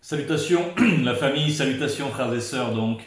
Salutations la famille, salutations frères et sœurs donc,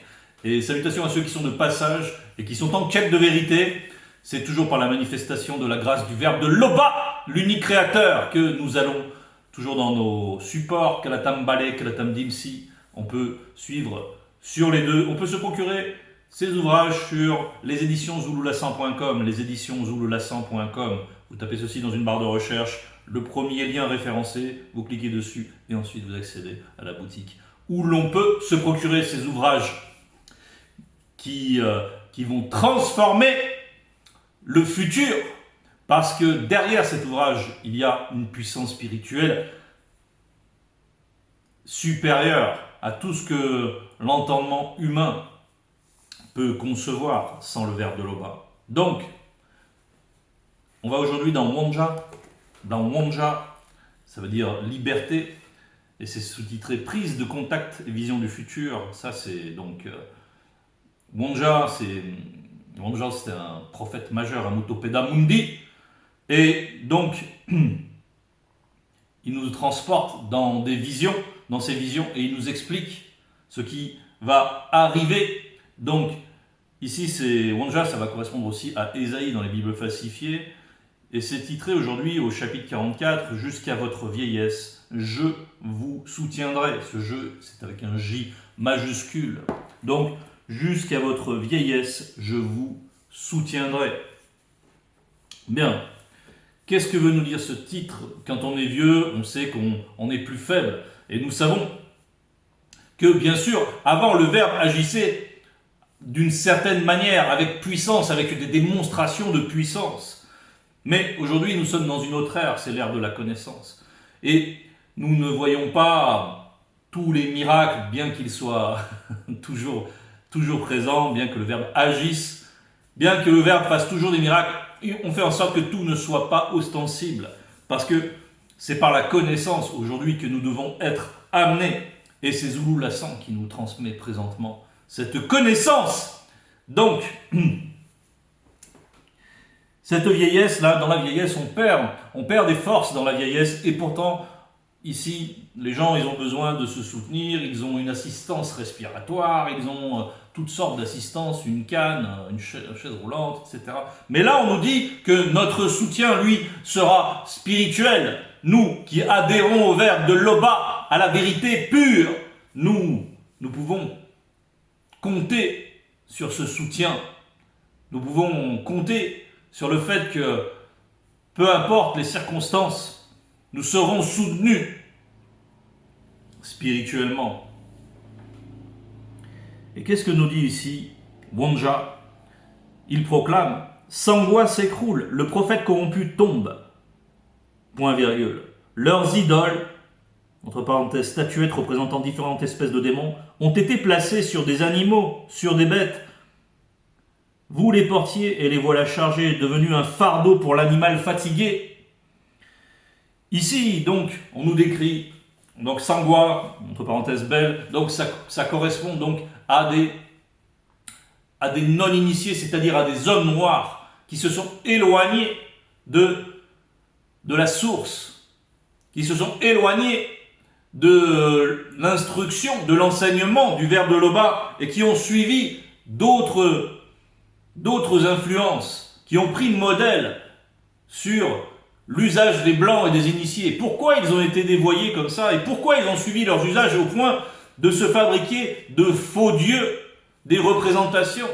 et salutations à ceux qui sont de passage et qui sont en quête de vérité. C'est toujours par la manifestation de la grâce du Verbe de Loba, l'unique créateur, que nous allons toujours dans nos supports, Kalatam Balek, Kalatam Dimsi. On peut suivre sur les deux, on peut se procurer ces ouvrages sur les éditions Zouloulassan.com, les éditions Zouloulassan.com. Vous tapez ceci dans une barre de recherche, le premier lien référencé, vous cliquez dessus et ensuite vous accédez à la boutique où l'on peut se procurer ces ouvrages qui vont transformer le futur, parce que derrière cet ouvrage, il y a une puissance spirituelle supérieure à tout ce que l'entendement humain peut concevoir sans le verbe de Loba. Donc, on va aujourd'hui dans Wanja. Dans Wanja, ça veut dire liberté, et c'est sous-titré Prise de contact et vision du futur. Ça, c'est donc Wanja, c'est un prophète majeur, un Mutopeda Mundi, et donc il nous transporte dans des visions, dans ces visions, et il nous explique ce qui va arriver. Donc ici, c'est Wanja, ça va correspondre aussi à Ésaïe dans les Bibles falsifiées, et c'est titré aujourd'hui au chapitre 44, Jusqu'à votre vieillesse, je vous soutiendrai. Ce je, c'est avec un J majuscule. Donc, jusqu'à votre vieillesse, je vous soutiendrai. Bien. Qu'est-ce que veut nous dire ce titre? Quand on est vieux, on sait qu'on est plus faible. Et nous savons que, bien sûr, avant, le Verbe agissait d'une certaine manière, avec puissance, avec des démonstrations de puissance. Mais aujourd'hui, nous sommes dans une autre ère, c'est l'ère de la connaissance. Et nous ne voyons pas tous les miracles, bien qu'ils soient toujours présents, bien que le Verbe agisse, bien que le Verbe fasse toujours des miracles. On fait en sorte que tout ne soit pas ostensible, parce que c'est par la connaissance aujourd'hui que nous devons être amenés. Et c'est Zouloulassan qui nous transmet présentement cette connaissance. Donc, cette vieillesse-là, dans la vieillesse, on perd des forces dans la vieillesse, et pourtant, ici, les gens, ils ont besoin de se soutenir, ils ont une assistance respiratoire, ils ont toutes sortes d'assistances, une canne, une chaise roulante, etc. Mais là, on nous dit que notre soutien, lui, sera spirituel. Nous, qui adhérons au verbe de Loba, à la vérité pure, nous pouvons compter sur ce soutien. Nous pouvons compter sur le fait que, peu importe les circonstances, nous serons soutenus spirituellement. Et qu'est-ce que nous dit ici Wanja? Il proclame « Sangwa s'écroule, le prophète corrompu tombe. » Point virgule. Leurs idoles, entre parenthèses statuettes représentant différentes espèces de démons, ont été placées sur des animaux, sur des bêtes. Vous les portiez et les voilà chargés, devenus un fardeau pour l'animal fatigué. Ici, donc, on nous décrit, donc Sangwa, entre parenthèses belle, donc ça correspond donc à des non-initiés, c'est-à-dire à des hommes noirs qui se sont éloignés de la source, qui se sont éloignés de l'instruction, de l'enseignement du Verbe de Loba, et qui ont suivi d'autres influences, qui ont pris modèle sur l'usage des blancs et des initiés. Pourquoi ils ont été dévoyés comme ça, et pourquoi ils ont suivi leurs usages au point de se fabriquer de faux dieux, des représentations?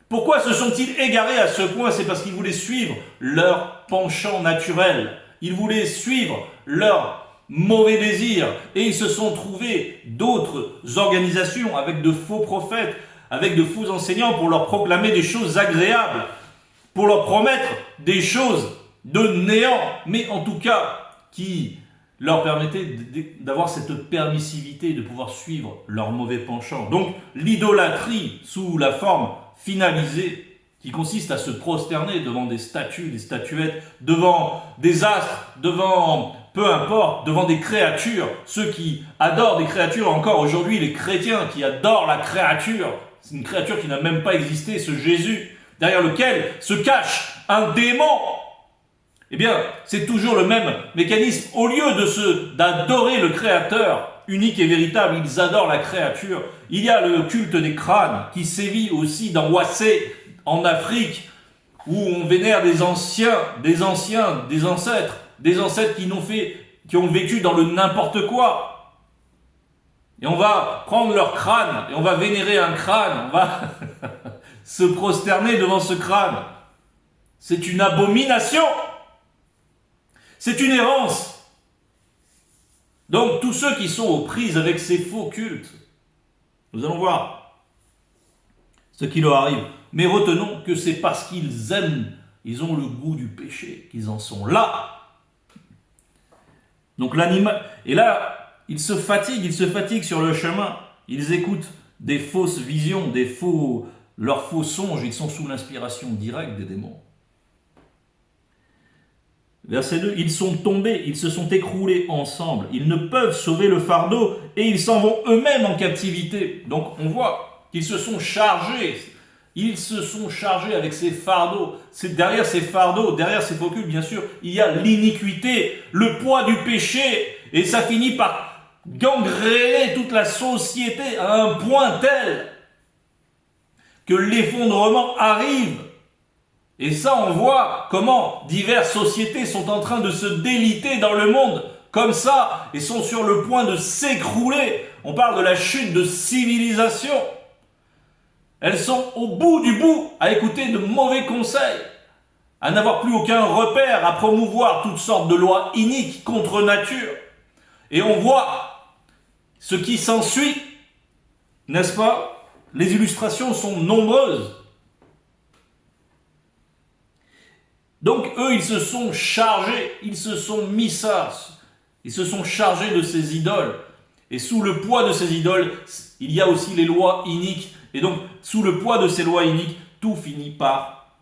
Pourquoi se sont-ils égarés à ce point? C'est parce qu'ils voulaient suivre leur penchant naturel, ils voulaient suivre leur mauvais désirs, et ils se sont trouvés d'autres organisations avec de faux prophètes, avec de faux enseignants pour leur proclamer des choses agréables, pour leur promettre des choses de néant, mais en tout cas qui leur permettaient d'avoir cette permissivité, de pouvoir suivre leur mauvais penchant. Donc l'idolâtrie sous la forme finalisée, qui consiste à se prosterner devant des statues, des statuettes, devant des astres, devant peu importe, devant des créatures, ceux qui adorent des créatures, encore aujourd'hui les chrétiens qui adorent la créature, c'est une créature qui n'a même pas existé, ce Jésus, derrière lequel se cache un démon. Eh bien, c'est toujours le même mécanisme. Au lieu d'adorer le Créateur, unique et véritable, ils adorent la créature. Il y a le culte des crânes qui sévit aussi dans Wassé, en Afrique, où on vénère des ancêtres qui ont vécu dans le n'importe quoi. Et on va prendre leur crâne et on va vénérer un crâne, on va se prosterner devant ce crâne. C'est une abomination. C'est une errance. Donc tous ceux qui sont aux prises avec ces faux cultes, nous allons voir ce qui leur arrive. Mais retenons que c'est parce qu'ils aiment, ils ont le goût du péché, qu'ils en sont là. Donc l'animal, et là, ils se fatiguent sur le chemin. Ils écoutent des fausses visions, leurs faux songes, ils sont sous l'inspiration directe des démons. Verset 2, ils sont tombés, ils se sont écroulés ensemble, ils ne peuvent sauver le fardeau et ils s'en vont eux-mêmes en captivité. Donc on voit qu'ils se sont chargés avec ces fardeaux. Derrière ces fardeaux, derrière ces faux cultes, bien sûr, il y a l'iniquité, le poids du péché, et ça finit par gangréner toute la société à un point tel que l'effondrement arrive. Et ça, on voit comment diverses sociétés sont en train de se déliter dans le monde, comme ça, et sont sur le point de s'écrouler. On parle de la chute de civilisation. Elles sont au bout du bout à écouter de mauvais conseils, à n'avoir plus aucun repère, à promouvoir toutes sortes de lois iniques contre nature. Et on voit ce qui s'ensuit, n'est-ce pas? Les illustrations sont nombreuses. Donc eux, ils se sont chargés, ils se sont mis ça, ils se sont chargés de ces idoles. Et sous le poids de ces idoles, il y a aussi les lois iniques. Et donc, sous le poids de ces lois iniques, tout finit par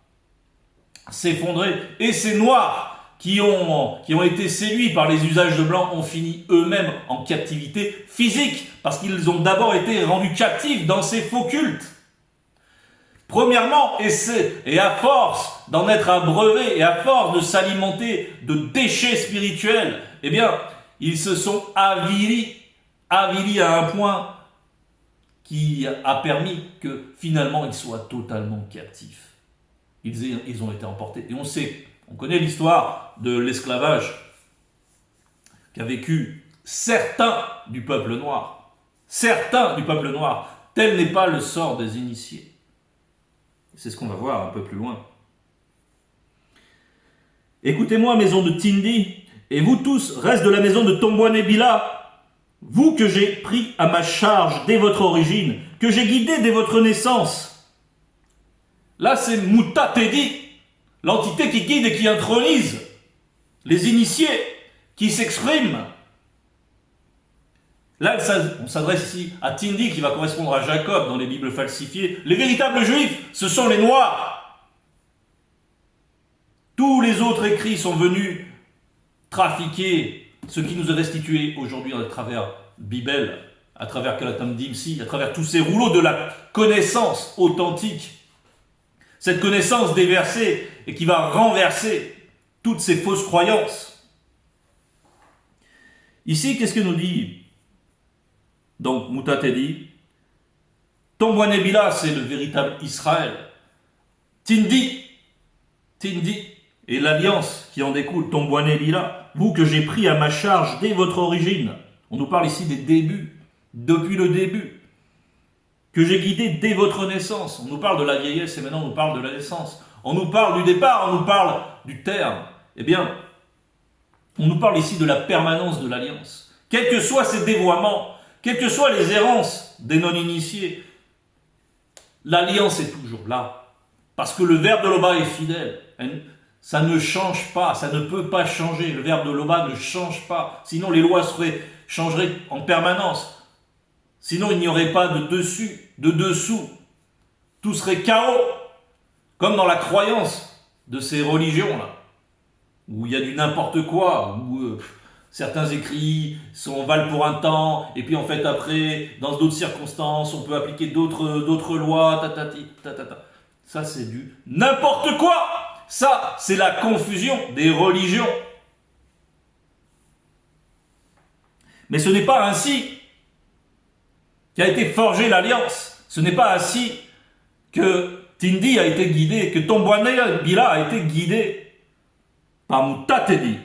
s'effondrer. Et ces noirs qui ont été séduits par les usages de blanc ont fini eux-mêmes en captivité physique, parce qu'ils ont d'abord été rendus captifs dans ces faux cultes. Premièrement, et à force d'en être abreuvés, et à force de s'alimenter de déchets spirituels, eh bien, ils se sont avilis à un point qui a permis que finalement ils soient totalement captifs. Ils ont été emportés. Et on connaît l'histoire de l'esclavage qu'a vécu certains du peuple noir. Certains du peuple noir. Tel n'est pas le sort des initiés. C'est ce qu'on va voir un peu plus loin. Écoutez-moi, maison de Tindi, et vous tous, reste de la maison de Tombouanébila, vous que j'ai pris à ma charge dès votre origine, que j'ai guidé dès votre naissance. Là, c'est Mutatedi, l'entité qui guide et qui intronise, les initiés qui s'expriment. Là, on s'adresse ici à Tindi, qui va correspondre à Jacob dans les Bibles falsifiées. Les véritables juifs, ce sont les Noirs. Tous les autres écrits sont venus trafiquer ce qui nous est restitué aujourd'hui à travers Bible, à travers Kalatam Dimsi, à travers tous ces rouleaux de la connaissance authentique. Cette connaissance déversée et qui va renverser toutes ces fausses croyances. Ici, qu'est-ce que nous dit donc Mutatedi? Tombouanébila, c'est le véritable Israël. Tindi et l'alliance qui en découle, Tombouanébila, vous que j'ai pris à ma charge dès votre origine. On nous parle ici des débuts, depuis le début, que j'ai guidé dès votre naissance. On nous parle de la vieillesse et maintenant on nous parle de la naissance. On nous parle du départ, on nous parle du terme. Eh bien, on nous parle ici de la permanence de l'alliance. Quels que soient ces dévoiements, quelles que soient les errances des non-initiés, l'alliance est toujours là. Parce que le verbe de Loba est fidèle. Ça ne change pas, ça ne peut pas changer. Le verbe de Loba ne change pas. Sinon, les lois changeraient en permanence. Sinon, il n'y aurait pas de dessus, de dessous. Tout serait chaos. Comme dans la croyance de ces religions-là. Où il y a du n'importe quoi. Où certains écrits valent pour un temps. Et puis en fait, après, dans d'autres circonstances, on peut appliquer d'autres lois. Ça, c'est du n'importe quoi. Ça, c'est la confusion des religions. Mais ce n'est pas ainsi qu'a été forgée l'alliance. Ce n'est pas ainsi que Tindi a été guidé, que Tombouane Bila a été guidé par Mutatedi.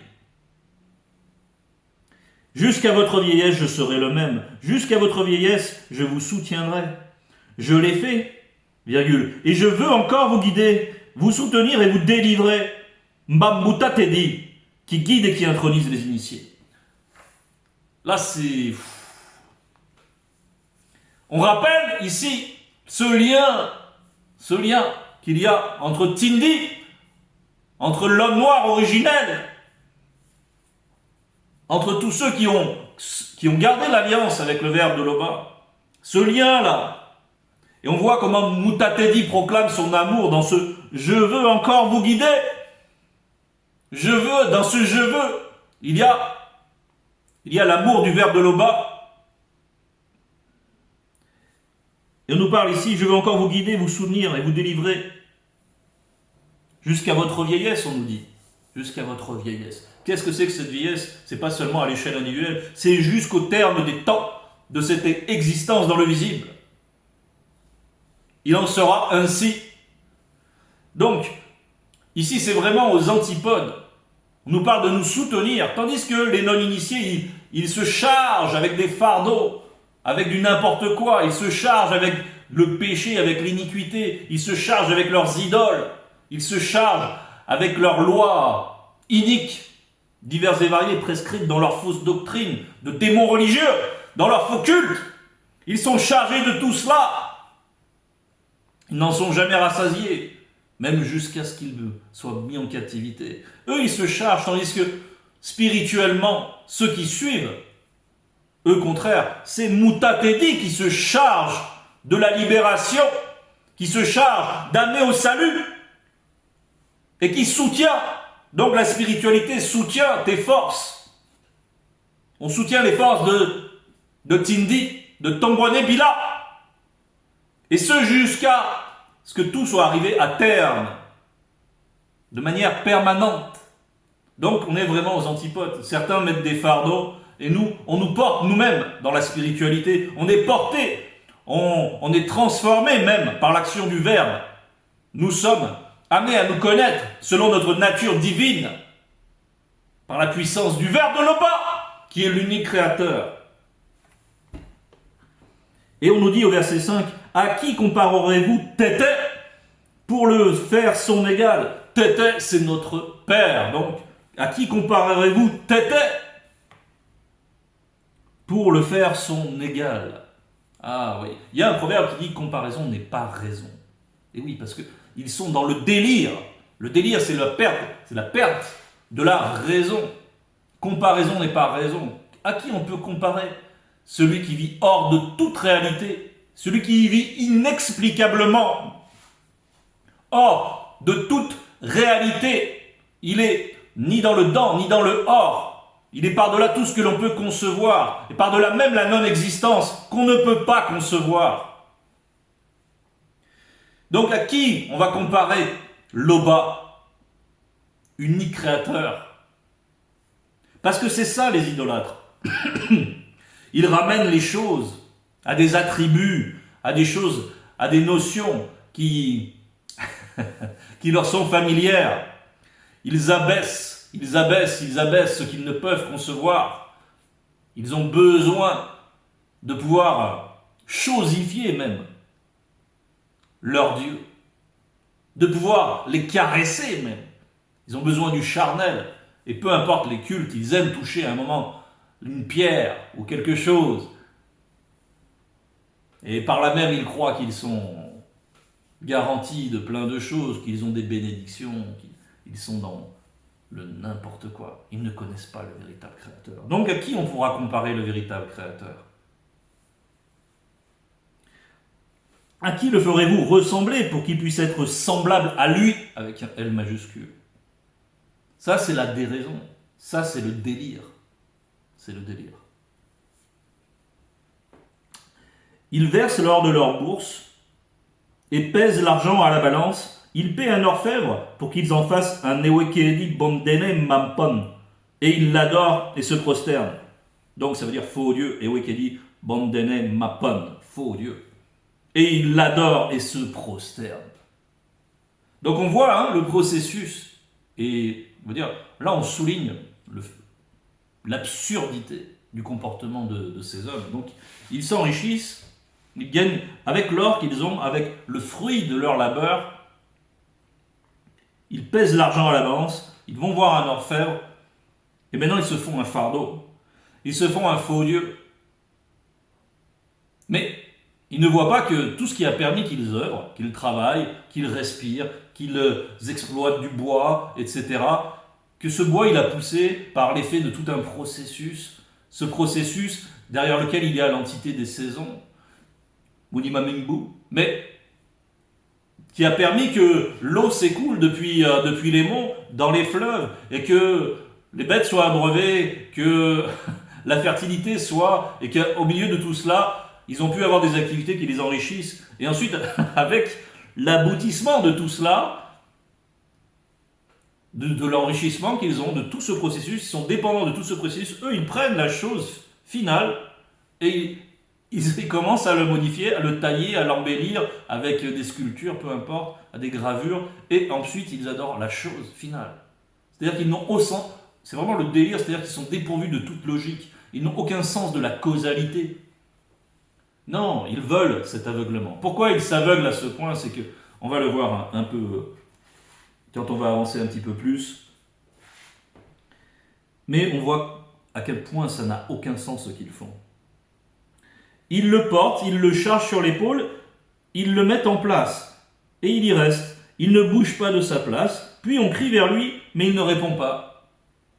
Jusqu'à votre vieillesse, je serai le même. Jusqu'à votre vieillesse, je vous soutiendrai. Je l'ai fait, virgule. Et je veux encore vous guider, vous soutenir et vous délivrer. Mutatedi, qui guide et qui intronise les initiés. Là, c'est... On rappelle ici ce lien qu'il y a entre Tindi, entre l'homme noir originel, entre tous ceux qui ont gardé l'alliance avec le verbe de Loba. Ce lien-là. Et on voit comment Mutatedi proclame son amour dans ce « je veux encore vous guider ». Je veux, dans ce « je veux », il y a l'amour du verbe de Loba. Et on nous parle ici, je veux encore vous guider, vous soutenir et vous délivrer. Jusqu'à votre vieillesse, on nous dit. Jusqu'à votre vieillesse. Qu'est-ce que c'est que cette vieillesse? C'est pas seulement à l'échelle individuelle, c'est jusqu'au terme des temps de cette existence dans le visible. Il en sera ainsi. Donc, ici c'est vraiment aux antipodes. On nous parle de nous soutenir, tandis que les non-initiés, ils se chargent avec des fardeaux, avec du n'importe quoi, ils se chargent avec le péché, avec l'iniquité, ils se chargent avec leurs idoles, ils se chargent avec leurs lois iniques, diverses et variées, prescrites dans leurs fausses doctrines, de démons religieux, dans leurs faux cultes. Ils sont chargés de tout cela. Ils n'en sont jamais rassasiés, même jusqu'à ce qu'ils soient mis en captivité. Eux, ils se chargent, tandis que spirituellement, ceux qui suivent, eux, au contraire, c'est Mutatedi qui se charge de la libération, qui se charge d'amener au salut, et qui soutient. Donc la spiritualité soutient tes forces. On soutient les forces de Tindi, de Tombouane Bila. Et ce jusqu'à ce que tout soit arrivé à terme, de manière permanente. Donc on est vraiment aux antipodes. Certains mettent des fardeaux, et nous, on nous porte nous-mêmes dans la spiritualité. On est porté, on est transformé même par l'action du Verbe. Nous sommes amenés à nous connaître selon notre nature divine, par la puissance du Verbe de Loba, qui est l'unique créateur. Et on nous dit au verset 5, « À qui comparerez-vous Tété pour le faire son égal ?» Tété, c'est notre Père. Donc, à qui comparerez-vous Tété pour le faire son égal? Ah oui, il y a un proverbe qui dit « Comparaison n'est pas raison ». Et oui, parce qu'ils sont dans le délire. Le délire, c'est la perte de la raison. Comparaison n'est pas raison. À qui on peut comparer? Celui qui vit hors de toute réalité, celui qui vit inexplicablement hors de toute réalité. Il est ni dans le dans, ni dans le hors. Il est par-delà tout ce que l'on peut concevoir, et par-delà même la non-existence qu'on ne peut pas concevoir. Donc à qui on va comparer Loba, unique créateur? Parce que c'est ça les idolâtres. Ils ramènent les choses à des attributs, à des choses, à des notions qui leur sont familières. Ils abaissent ce qu'ils ne peuvent concevoir. Ils ont besoin de pouvoir chosifier même leur Dieu, de pouvoir les caresser même. Ils ont besoin du charnel. Et peu importe les cultes, ils aiment toucher à un moment une pierre ou quelque chose. Et par là même, ils croient qu'ils sont garantis de plein de choses, qu'ils ont des bénédictions, qu'ils sont dans le n'importe quoi. Ils ne connaissent pas le véritable créateur. Donc à qui on pourra comparer le véritable créateur? À qui le ferez-vous ressembler pour qu'il puisse être semblable à lui avec un L majuscule? Ça, c'est la déraison. Ça, c'est le délire. C'est le délire. Ils versent l'or de leur bourse et pèsent l'argent à la balance. Ils paient un orfèvre pour qu'ils en fassent un Ewekedi Bondene Mampon. Et ils l'adorent et se prosternent. Donc ça veut dire faux Dieu. Et Wekedi, Bandene Mapon, faux Dieu. Et il l'adore et se prosterne. Donc on voit hein, le processus. Et on veut dire, là on souligne l'absurdité du comportement de ces hommes. Donc ils s'enrichissent, ils gagnent avec l'or qu'ils ont, avec le fruit de leur labeur. Ils pèsent l'argent à la balance, ils vont voir un orfèvre, et maintenant ils se font un fardeau. Ils se font un faux Dieu. Mais ils ne voient pas que tout ce qui a permis qu'ils œuvrent, qu'ils travaillent, qu'ils respirent, qu'ils exploitent du bois, etc., que ce bois il a poussé par l'effet de tout un processus, ce processus derrière lequel il y a l'entité des saisons, Munimamingbu, mais qui a permis que l'eau s'écoule depuis les monts, dans les fleuves, et que les bêtes soient abreuvées, que la fertilité soit, et qu'au milieu de tout cela, ils ont pu avoir des activités qui les enrichissent. Et ensuite, avec l'aboutissement de tout cela, de l'enrichissement qu'ils ont, de tout ce processus, ils sont dépendants de tout ce processus, eux, ils prennent la chose finale et ils commencent à le modifier, à le tailler, à l'embellir avec des sculptures, peu importe, à des gravures, et ensuite ils adorent la chose finale. C'est-à-dire qu'ils n'ont aucun sens, c'est vraiment le délire, c'est-à-dire qu'ils sont dépourvus de toute logique, ils n'ont aucun sens de la causalité. Non, ils veulent cet aveuglement. Pourquoi ils s'aveuglent à ce point? C'est que, on va le voir un peu quand on va avancer un petit peu plus, mais on voit à quel point ça n'a aucun sens ce qu'ils font. Ils le portent, ils le chargent sur l'épaule, ils le mettent en place, et il y reste. Il ne bouge pas de sa place, puis on crie vers lui, mais il ne répond pas.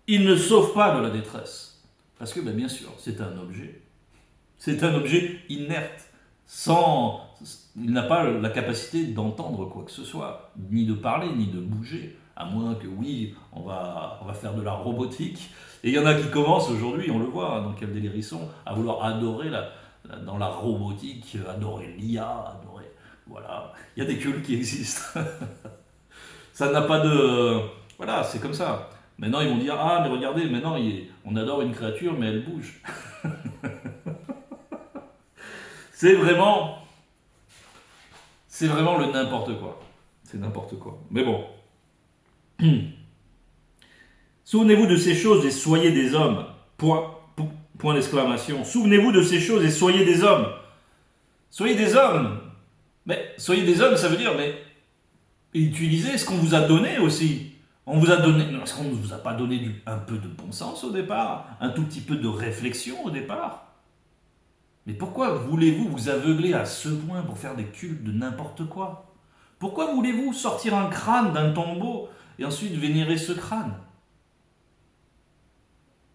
Il ne sauve pas de la détresse. Parce que, bien sûr, c'est un objet. C'est un objet inerte, il n'a pas la capacité d'entendre quoi que ce soit, ni de parler, ni de bouger, à moins que oui, on va faire de la robotique. Et il y en a qui commencent aujourd'hui, on le voit, dans quel délire ils sont, à vouloir adorer dans la robotique, adorer l'IA, adorer... Voilà, il y a des cultes qui existent. Ça n'a pas de... Voilà, c'est comme ça. Maintenant, ils vont dire, ah, mais regardez, maintenant, on adore une créature, mais elle bouge. C'est vraiment le n'importe quoi. C'est n'importe quoi. Mais bon. Souvenez-vous de ces choses et soyez des hommes. Point d'exclamation. Souvenez-vous de ces choses et soyez des hommes. Soyez des hommes. Mais soyez des hommes, ça veut dire, mais utilisez ce qu'on vous a donné aussi. On vous a donné. Est-ce qu'on ne vous a pas donné un peu de bon sens au départ? Un tout petit peu de réflexion au départ? Mais pourquoi voulez-vous vous aveugler à ce point pour faire des cultes de n'importe quoi? Pourquoi voulez-vous sortir un crâne d'un tombeau et ensuite vénérer ce crâne?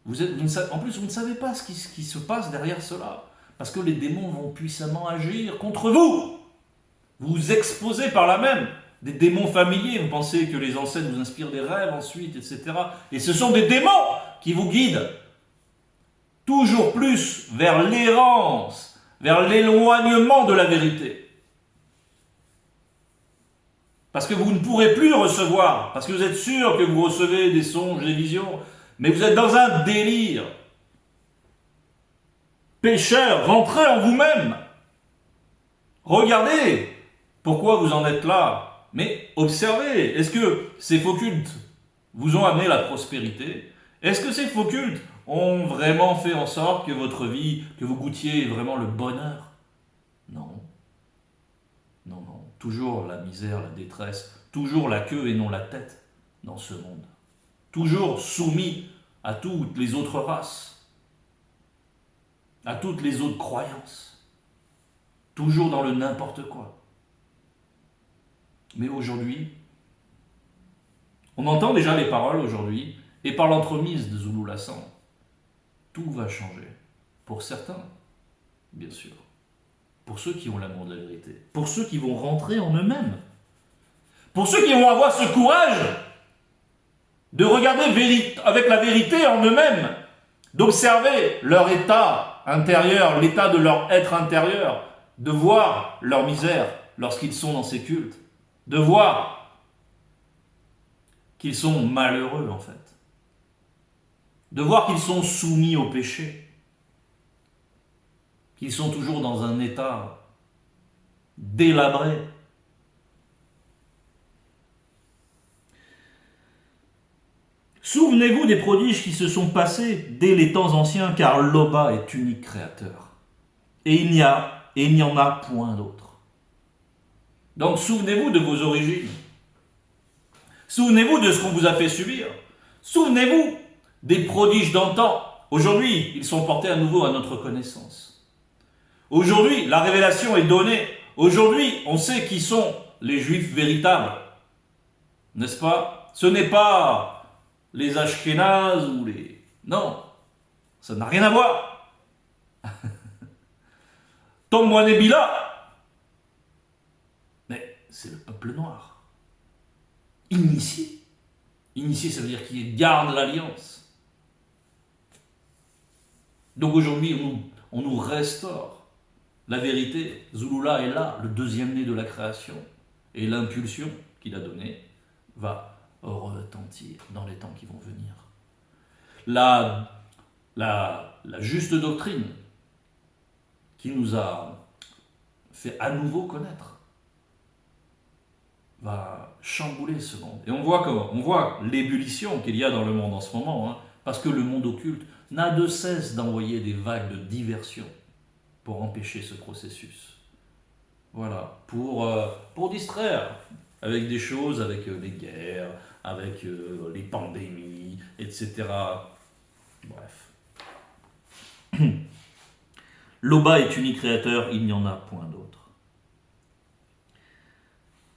En plus, vous ne savez pas ce qui se passe derrière cela. Parce que les démons vont puissamment agir contre vous. Vous vous exposez par là même. Des démons familiers, vous pensez que les ancêtres vous inspirent des rêves ensuite, etc. Et ce sont des démons qui vous guident toujours plus vers l'errance, vers l'éloignement de la vérité. Parce que vous ne pourrez plus recevoir, parce que vous êtes sûr que vous recevez des songes, des visions, mais vous êtes dans un délire. Pécheurs, rentrez en vous-même. Regardez pourquoi vous en êtes là. Mais observez, est-ce que ces faux cultes vous ont amené la prospérité? Est-ce que ces faux cultes ont vraiment fait en sorte que votre vie, que vous goûtiez vraiment le bonheur? Non. Non, non. Toujours la misère, la détresse, toujours la queue et non la tête dans ce monde. Toujours soumis à toutes les autres races, à toutes les autres croyances. Toujours dans le n'importe quoi. Mais aujourd'hui, on entend déjà les paroles aujourd'hui, et par l'entremise de Zulu Lassan, tout va changer. Pour certains, bien sûr. Pour ceux qui ont l'amour de la vérité. Pour ceux qui vont rentrer en eux-mêmes. Pour ceux qui vont avoir ce courage de regarder avec la vérité en eux-mêmes. D'observer leur état intérieur, l'état de leur être intérieur. De voir leur misère lorsqu'ils sont dans ces cultes. De voir qu'ils sont malheureux en fait. De voir qu'ils sont soumis au péché. qu'ils sont toujours dans un état délabré. Souvenez-vous des prodiges qui se sont passés dès les temps anciens, car Loba est unique créateur. Et il n'y en a point d'autre. Donc souvenez-vous de vos origines. Souvenez-vous de ce qu'on vous a fait subir. Souvenez-vous des prodiges d'antan. Aujourd'hui, ils sont portés à nouveau à notre connaissance. Aujourd'hui, la révélation est donnée. Aujourd'hui, on sait qui sont les Juifs véritables. N'est-ce pas? Ce n'est pas les Ashkénazes ou les... Non, ça n'a rien à voir. Tombe-moi Nébila. Mais c'est le peuple noir. Initié. Initié, ça veut dire qu'il garde l'alliance. Donc aujourd'hui, on nous restaure la vérité. Zulula est là, le deuxième né de la création. Et l'impulsion qu'il a donnée va retentir dans les temps qui vont venir. La juste doctrine qui nous a fait à nouveau connaître va chambouler ce monde. Et on voit l'ébullition qu'il y a dans le monde en ce moment, hein, parce que le monde occulte n'a de cesse d'envoyer des vagues de diversion pour empêcher ce processus. Voilà, pour distraire avec des choses, avec les guerres, avec les pandémies, etc. Bref. Loba est unique créateur, il n'y en a point d'autre.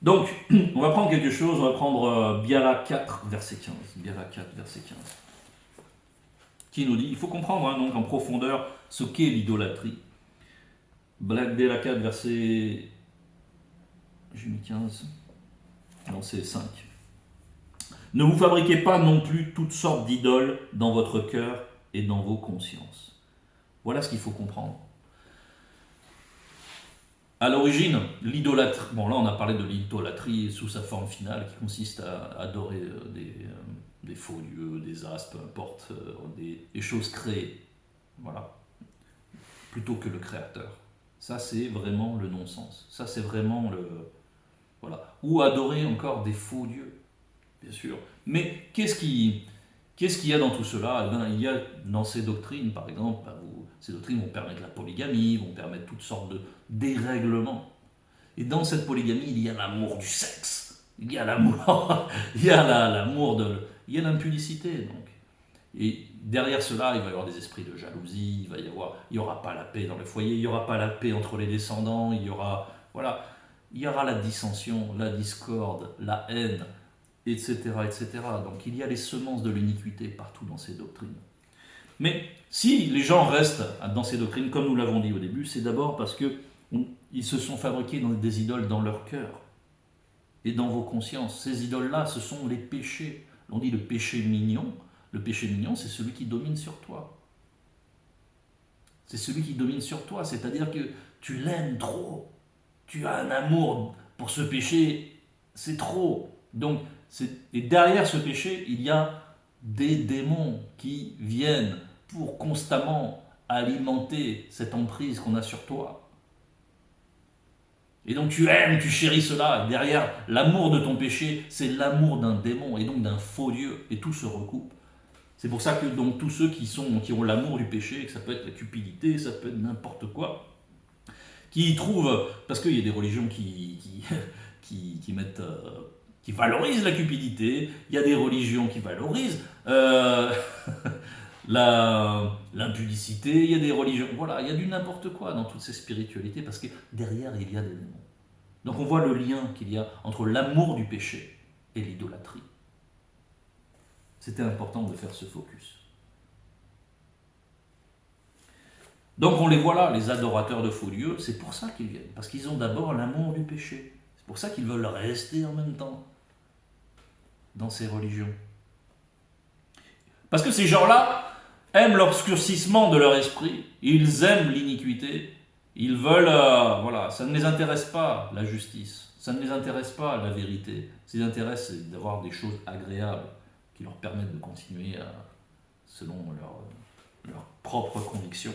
Donc, on va prendre quelque chose, on va prendre Biala 4, verset 15. Biala 4, verset 15. Qui nous dit, il faut comprendre hein, donc en profondeur ce qu'est l'idolâtrie. Biala 4, verset... J'ai mis 15. Non, c'est 5. Ne vous fabriquez pas non plus toutes sortes d'idoles dans votre cœur et dans vos consciences. Voilà ce qu'il faut comprendre. À l'origine, l'idolâtrie, bon là on a parlé de l'idolâtrie sous sa forme finale qui consiste à adorer des faux dieux, des as, peu importe, des choses créées, voilà, plutôt que le créateur. Ça c'est vraiment le non-sens, ça c'est vraiment le... Voilà. Ou adorer encore des faux dieux, bien sûr. Mais qu'est-ce qu'il y a dans tout cela? Eh bien, il y a dans ces doctrines, par exemple, ces doctrines vont permettre la polygamie, vont permettre toutes sortes de dérèglements. Et dans cette polygamie, il y a l'amour du sexe, il y a l'amour, il y a il y a l'impudicité. Donc. Et derrière cela, il va y avoir des esprits de jalousie, il y aura pas la paix dans le foyer, il n'y aura pas la paix entre les descendants, il y aura la dissension, la discorde, la haine, etc., etc. Donc il y a les semences de l'iniquité partout dans ces doctrines. Mais si les gens restent dans ces doctrines, comme nous l'avons dit au début, c'est d'abord parce qu'ils se sont fabriqués des idoles dans leur cœur et dans vos consciences. Ces idoles-là, ce sont les péchés. On dit le péché mignon. Le péché mignon, c'est celui qui domine sur toi. C'est celui qui domine sur toi, c'est-à-dire que tu l'aimes trop. Tu as un amour pour ce péché, c'est trop. Donc, et derrière ce péché, il y a des démons qui viennent pour constamment alimenter cette emprise qu'on a sur toi. Et donc tu aimes, tu chéris cela. Et derrière l'amour de ton péché, c'est l'amour d'un démon et donc d'un faux Dieu. Et tout se recoupe. C'est pour ça que donc, tous ceux qui ont l'amour du péché, que ça peut être la cupidité, ça peut être n'importe quoi, qui trouvent, parce qu'il y a des religions qui mettent... qui valorisent la cupidité, il y a des religions qui valorisent l'impudicité, il y a des religions... Voilà, il y a du n'importe quoi dans toutes ces spiritualités, parce que derrière, il y a des démons. Donc on voit le lien qu'il y a entre l'amour du péché et l'idolâtrie. C'était important de faire ce focus. Donc on les voit là, les adorateurs de faux dieux, c'est pour ça qu'ils viennent, parce qu'ils ont d'abord l'amour du péché. C'est pour ça qu'ils veulent rester en même temps dans ces religions. Parce que ces gens-là aiment l'obscurcissement de leur esprit, ils aiment l'iniquité, ils veulent, ça ne les intéresse pas la justice, ça ne les intéresse pas la vérité. Ce qui les intéresse, c'est d'avoir des choses agréables qui leur permettent de continuer selon leur propre conviction.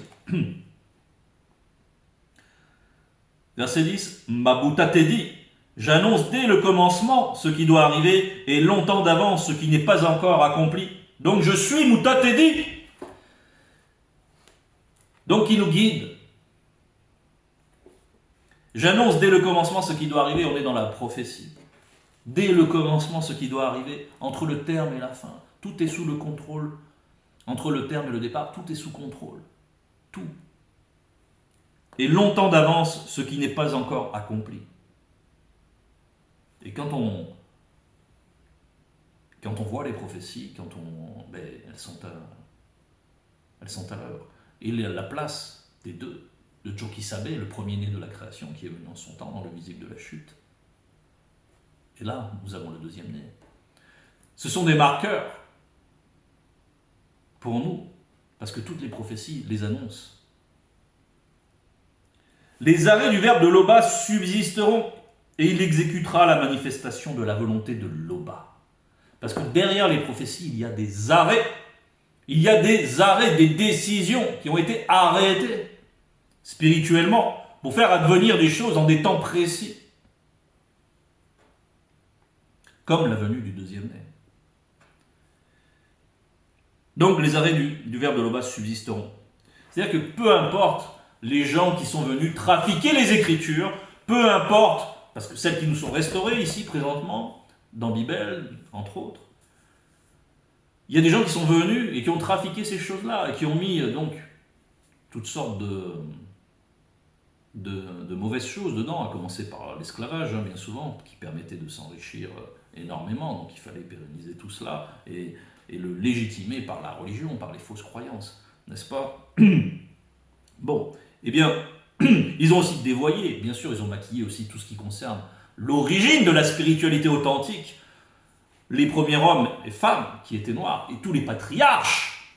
Verset 10, Mabuta te dit, j'annonce dès le commencement ce qui doit arriver et longtemps d'avance ce qui n'est pas encore accompli. Donc je suis Muta te dit. Donc il nous guide. J'annonce dès le commencement ce qui doit arriver, on est dans la prophétie. Dès le commencement ce qui doit arriver, entre le terme et la fin, tout est sous le contrôle. Entre le terme et le départ, tout est sous contrôle. Tout. Et longtemps d'avance ce qui n'est pas encore accompli. Et quand on voit les prophéties, elles sont à l'heure. Et la place des deux, de Jokisabe, le premier-né de la création, qui est venu en son temps dans le visible de la chute. Et là, nous avons le deuxième-né. Ce sont des marqueurs pour nous, parce que toutes les prophéties les annoncent. Les arrêts du verbe de Loba subsisteront, et il exécutera la manifestation de la volonté de Loba. Parce que derrière les prophéties, il y a des arrêts. Il y a des arrêts, des décisions qui ont été arrêtées spirituellement pour faire advenir des choses en des temps précis. Comme la venue du deuxième-né. Donc les arrêts du verbe de Loba subsisteront. C'est-à-dire que peu importe les gens qui sont venus trafiquer les Écritures, peu importe, parce que celles qui nous sont restaurées ici présentement, dans Bible, entre autres, il y a des gens qui sont venus et qui ont trafiqué ces choses-là, et qui ont mis donc toutes sortes de mauvaises choses dedans, à commencer par l'esclavage, bien souvent, qui permettait de s'enrichir énormément, donc il fallait pérenniser tout cela, et le légitimer par la religion, par les fausses croyances, n'est-ce pas? Bon, eh bien, ils ont aussi dévoyé, bien sûr, ils ont maquillé aussi tout ce qui concerne l'origine de la spiritualité authentique, les premiers hommes et femmes qui étaient noirs, et tous les patriarches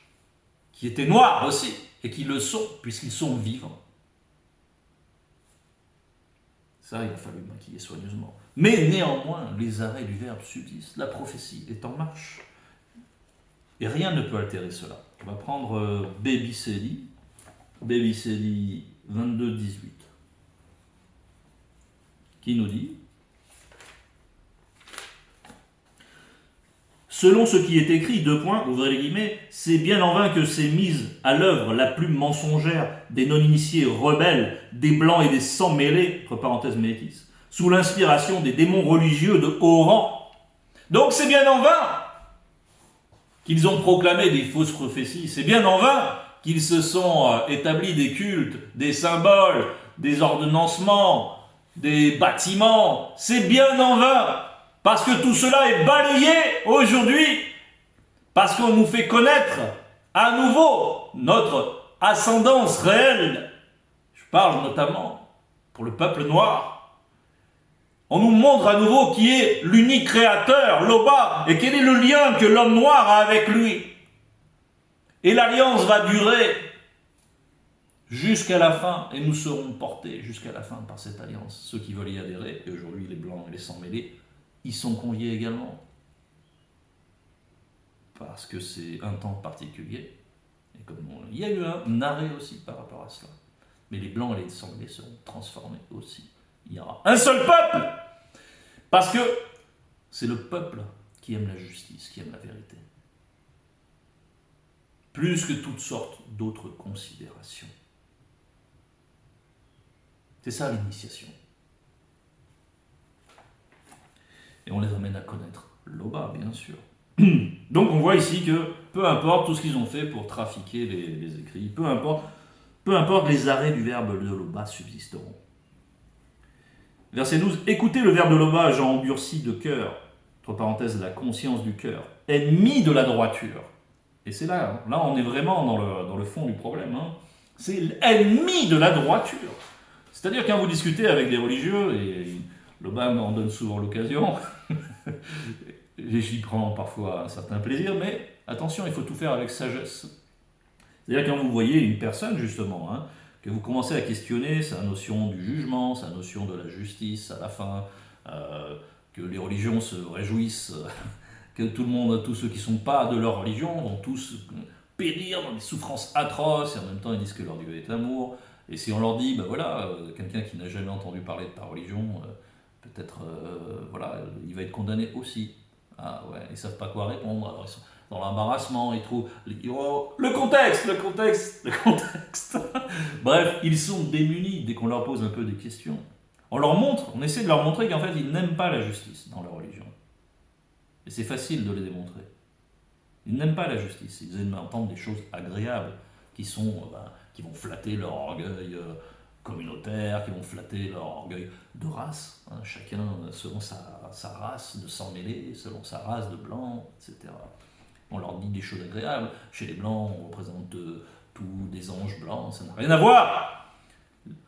qui étaient noirs aussi, et qui le sont, puisqu'ils sont vivants. Ça, il a fallu maquiller soigneusement. Mais néanmoins, les arrêts du verbe subsistent, la prophétie est en marche. Et rien ne peut altérer cela. On va prendre Baby Sedi 22-18, qui nous dit: selon ce qui est écrit, ouvrez les guillemets, c'est bien en vain que s'est mise à l'œuvre la plume mensongère des non-initiés rebelles, des blancs et des sans-mêlés, entre parenthèses métis, sous l'inspiration des démons religieux de haut rang. Donc c'est bien en vain qu'ils ont proclamé des fausses prophéties, c'est bien en vain qu'ils se sont établis des cultes, des symboles, des ordonnancements, des bâtiments, c'est bien en vain. Parce que tout cela est balayé aujourd'hui, parce qu'on nous fait connaître à nouveau notre ascendance réelle. Je parle notamment pour le peuple noir. On nous montre à nouveau qui est l'unique créateur, Loba, et quel est le lien que l'homme noir a avec lui. Et l'alliance va durer jusqu'à la fin, et nous serons portés jusqu'à la fin par cette alliance. Ceux qui veulent y adhérer, et aujourd'hui les blancs et les sans-mêlés, ils sont conviés également. Parce que c'est un temps particulier. Et comme il y a eu un arrêt aussi par rapport à cela. Mais les blancs et les sans-mêlés seront transformés aussi. Il y aura un seul peuple. Parce que c'est le peuple qui aime la justice, qui aime la vérité. Plus que toutes sortes d'autres considérations. C'est ça l'initiation. Et on les amène à connaître Loba, bien sûr. Donc on voit ici que peu importe tout ce qu'ils ont fait pour trafiquer les écrits, peu importe les arrêts du verbe de Loba subsisteront. Verset 12. Écoutez le verbe de Loba, gens endurcis de cœur, entre parenthèses, la conscience du cœur, ennemi de la droiture. Et c'est là on est vraiment dans le fond du problème. C'est l'ennemi de la droiture. C'est-à-dire quand vous discutez avec des religieux, et Loba m'en donne souvent l'occasion, j'y prends parfois un certain plaisir, mais attention, il faut tout faire avec sagesse. C'est-à-dire quand vous voyez une personne, justement, que vous commencez à questionner sa notion du jugement, sa notion de la justice à la fin, que les religions se réjouissent, que tous ceux qui ne sont pas de leur religion vont tous périr dans des souffrances atroces, et en même temps ils disent que leur Dieu est amour, Et si on leur dit, ben voilà, quelqu'un qui n'a jamais entendu parler de ta religion, peut-être, voilà, il va être condamné aussi. Ah ouais, ils savent pas quoi répondre, alors ils sont dans l'embarrassement, ils trouvent le contexte, le contexte, le contexte. Bref, ils sont démunis dès qu'on leur pose un peu des questions. On leur montre, on essaie de leur montrer qu'en fait, ils n'aiment pas la justice dans leur religion. Et c'est facile de les démontrer. Ils n'aiment pas la justice, ils aiment entendre des choses agréables qui sont, qui vont flatter leur orgueil communautaire, qui vont flatter leur orgueil de race, hein, chacun selon sa race de sang mêlé, selon sa race de blanc, etc. On leur dit des choses agréables. Chez les blancs, on représente tous des anges blancs, ça n'a rien à voir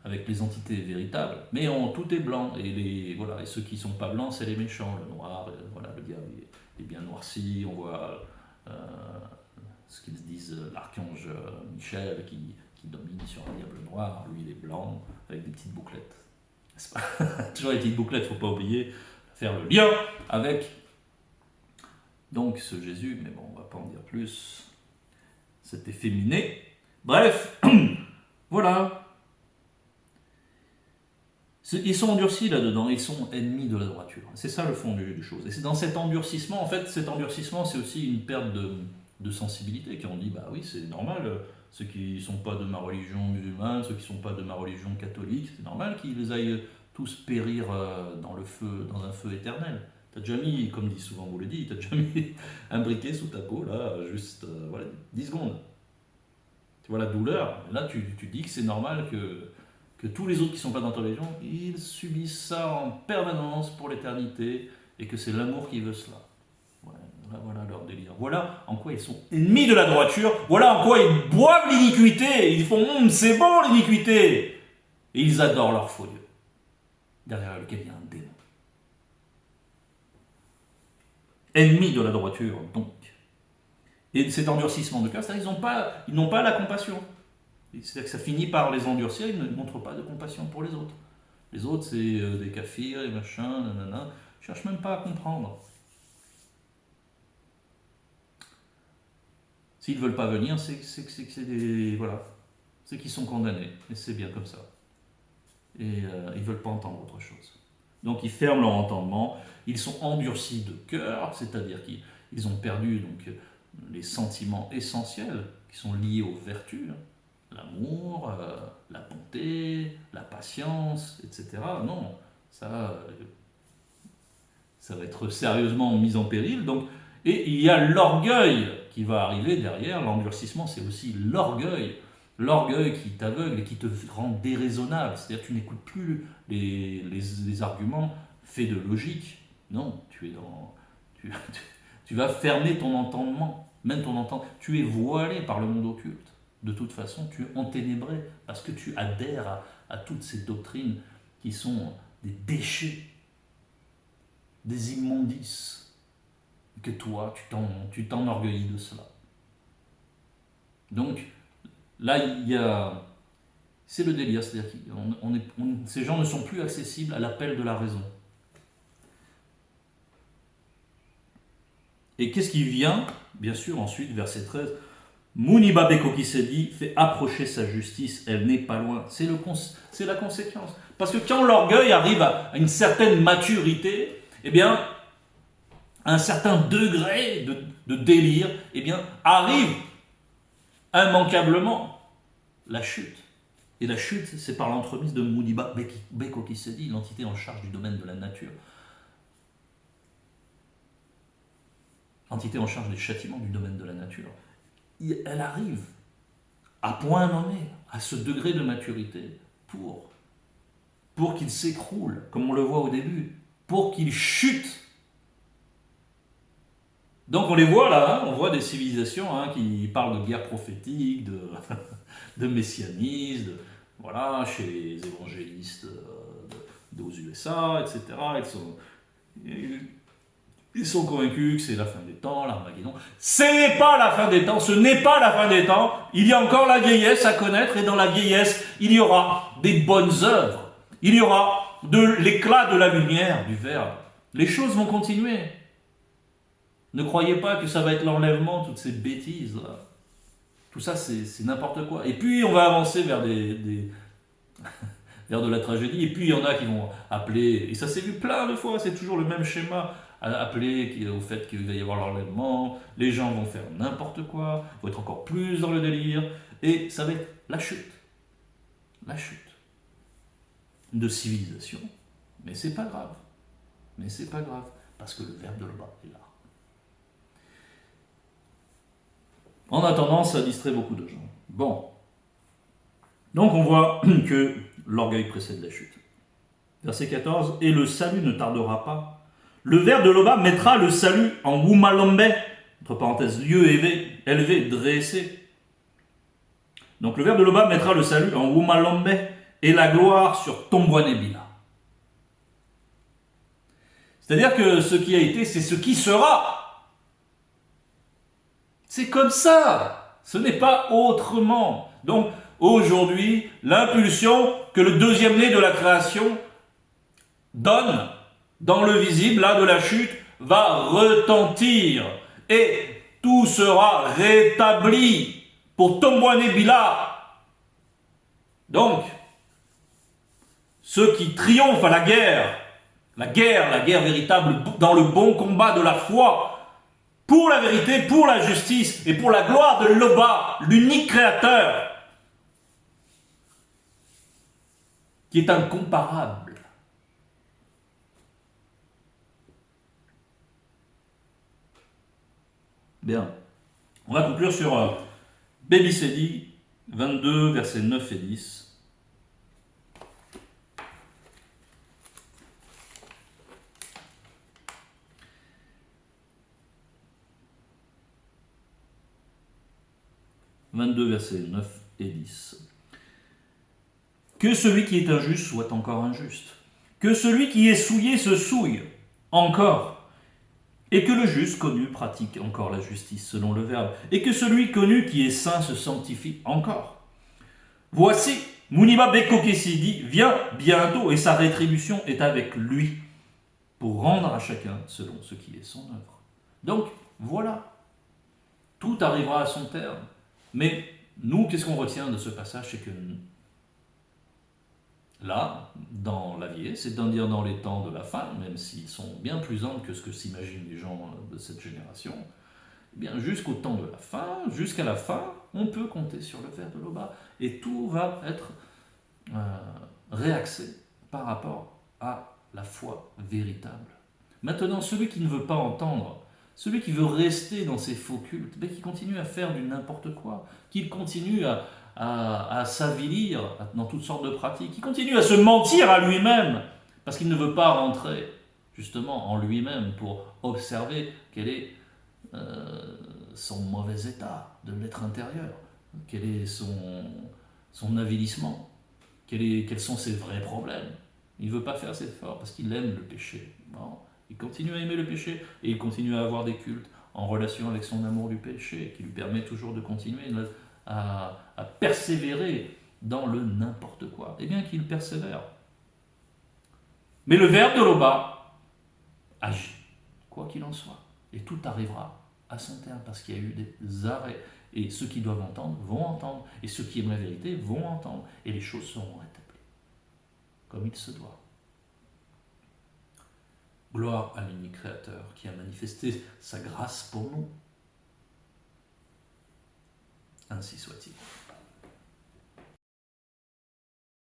avec les entités véritables, mais tout est blanc, et, voilà, et ceux qui ne sont pas blancs, c'est les méchants, le noir, voilà, le diable est bien noirci, on voit ce qu'ils disent, l'archange Michel qui domine sur un diable noir, lui il est blanc, avec des petites bouclettes. N'est-ce pas? Toujours les petites bouclettes, il ne faut pas oublier, faire le lien avec donc ce Jésus, mais bon, on ne va pas en dire plus, cet efféminé. Bref, voilà. Ils sont endurcis là-dedans, ils sont ennemis de la droiture. C'est ça le fond du chose. Et c'est dans cet endurcissement, en fait, cet endurcissement, c'est aussi une perte de sensibilité, qui ont dit, bah oui, c'est normal, ceux qui ne sont pas de ma religion musulmane, ceux qui ne sont pas de ma religion catholique, c'est normal qu'ils aillent tous périr dans le feu, dans un feu éternel. T'as déjà mis, comme dit souvent vous le dites, t'as déjà mis un briquet sous ta peau, là, juste, voilà, 10 secondes. Tu vois la douleur, et là tu dis que c'est normal que tous les autres qui ne sont pas dans ta religion, ils subissent ça en permanence pour l'éternité, et que c'est l'amour qui veut cela. Voilà leur délire. Voilà en quoi ils sont ennemis de la droiture, voilà en quoi ils boivent l'iniquité, ils font c'est bon l'iniquité, et ils adorent leur faux Dieu, derrière lequel il y a un démon. Ennemis de la droiture, donc. Et cet endurcissement de cœur, c'est-à-dire ils n'ont pas la compassion. C'est-à-dire que ça finit par les endurcir, ils ne montrent pas de compassion pour les autres. Les autres, c'est des kafirs, des machins, nanana. Ils ne cherchent même pas à comprendre. S'ils ne veulent pas venir, c'est voilà, c'est qu'ils sont condamnés. Et c'est bien comme ça. Et ils ne veulent pas entendre autre chose. Donc ils ferment leur entendement, ils sont endurcis de cœur, c'est-à-dire qu'ils ont perdu donc, les sentiments essentiels qui sont liés aux vertus, l'amour, la bonté, la patience, etc. Non, ça va être sérieusement mis en péril. Donc, et il y a l'orgueil qui va arriver derrière. L'endurcissement, c'est aussi l'orgueil. L'orgueil qui t'aveugle et qui te rend déraisonnable. C'est-à-dire que tu n'écoutes plus les arguments faits de logique. Non, tu vas fermer ton entendement. Même ton entendement. Tu es voilé par le monde occulte. De toute façon, tu es enténébré parce que tu adhères à toutes ces doctrines qui sont des déchets, des immondices, que toi, tu t'enorgueillis de cela. Donc, là, c'est le délire, c'est-à-dire que ces gens ne sont plus accessibles à l'appel de la raison. Et qu'est-ce qui vient? Bien sûr, ensuite, verset 13, Muniba Bekokisedi fait approcher sa justice, elle n'est pas loin. C'est la conséquence. Parce que quand l'orgueil arrive à une certaine maturité, eh bien, un certain degré de délire, eh bien, arrive immanquablement la chute. Et la chute, c'est par l'entremise de Muniba Bekokisedi, l'entité en charge du domaine de la nature. L'entité en charge des châtiments du domaine de la nature. Elle arrive à point nommé, à ce degré de maturité, pour qu'il s'écroule, comme on le voit au début, pour qu'il chute. Donc on les voit là, on voit des civilisations qui parlent de guerre prophétique, de messianisme, voilà, chez les évangélistes aux USA, etc. Ils sont convaincus que c'est la fin des temps, l'Armageddon. Ce n'est pas la fin des temps, ce n'est pas la fin des temps. Il y a encore la vieillesse à connaître, et dans la vieillesse, il y aura des bonnes œuvres. Il y aura de l'éclat de la lumière, du Verbe. Les choses vont continuer. Ne croyez pas que ça va être l'enlèvement, toutes ces bêtises là. Tout ça, c'est n'importe quoi. Et puis, on va avancer vers des vers de la tragédie. Et puis il y en a qui vont appeler, et ça s'est vu plein de fois, c'est toujours le même schéma, appeler au fait qu'il va y avoir l'enlèvement, les gens vont faire n'importe quoi, vont être encore plus dans le délire, et ça va être la chute de civilisation. Mais c'est pas grave, parce que le verbe de là-bas est là. En attendant, ça distrait beaucoup de gens. Bon. Donc on voit que l'orgueil précède la chute. Verset 14, et le salut ne tardera pas. Le verbe de Loba mettra le salut en Wumalombe, entre parenthèses, lieu élevé, dressé. Donc le verbe de Loba mettra le salut en Wumalombe et la gloire sur Tombouanébila. C'est-à-dire que ce qui a été, c'est ce qui sera. C'est comme ça. Ce n'est pas autrement. Donc, aujourd'hui, l'impulsion que le deuxième né de la création donne dans le visible, là, de la chute, va retentir. Et tout sera rétabli pour Tombouanébila. Donc, ceux qui triomphent à la guerre véritable, dans le bon combat de la foi, pour la vérité, pour la justice et pour la gloire de Loba, l'unique créateur, qui est incomparable. Bien. On va conclure sur Baby Sedi, 22, versets 9 et 10. « 22, versets 9 et 10. Que celui qui est injuste soit encore injuste. Que celui qui est souillé se souille encore. Et que le juste connu pratique encore la justice selon le verbe. Et que celui connu qui est saint se sanctifie encore. Voici, Muniba Bekokesidi vient bientôt et sa rétribution est avec lui pour rendre à chacun selon ce qui est son œuvre. Donc, voilà. Tout arrivera à son terme. Mais nous, qu'est-ce qu'on retient de ce passage? C'est que là, dans la vie, c'est-à-dire dans les temps de la fin, même s'ils sont bien plus amples que ce que s'imaginent les gens de cette génération, eh bien jusqu'au temps de la fin, jusqu'à la fin, on peut compter sur le verbe de Loba. Et tout va être réaxé par rapport à la foi véritable. Maintenant, celui qui ne veut pas entendre, celui qui veut rester dans ses faux cultes, qui continue à faire du n'importe quoi, qui continue à s'avilir dans toutes sortes de pratiques, qui continue à se mentir à lui-même, parce qu'il ne veut pas rentrer justement en lui-même pour observer quel est son mauvais état de l'être intérieur, quel est son avilissement, quels sont ses vrais problèmes. Il ne veut pas faire cet effort parce qu'il aime le péché. Bon. Il continue à aimer le péché et il continue à avoir des cultes en relation avec son amour du péché qui lui permet toujours de continuer à persévérer dans le n'importe quoi. Eh bien qu'il persévère. Mais le verbe de Loba agit, quoi qu'il en soit. Et tout arrivera à son terme parce qu'il y a eu des arrêts. Et ceux qui doivent entendre vont entendre. Et ceux qui aiment la vérité vont entendre. Et les choses seront rétablies, comme il se doit. Gloire à l'unique Créateur qui a manifesté sa grâce pour nous. Ainsi soit-il.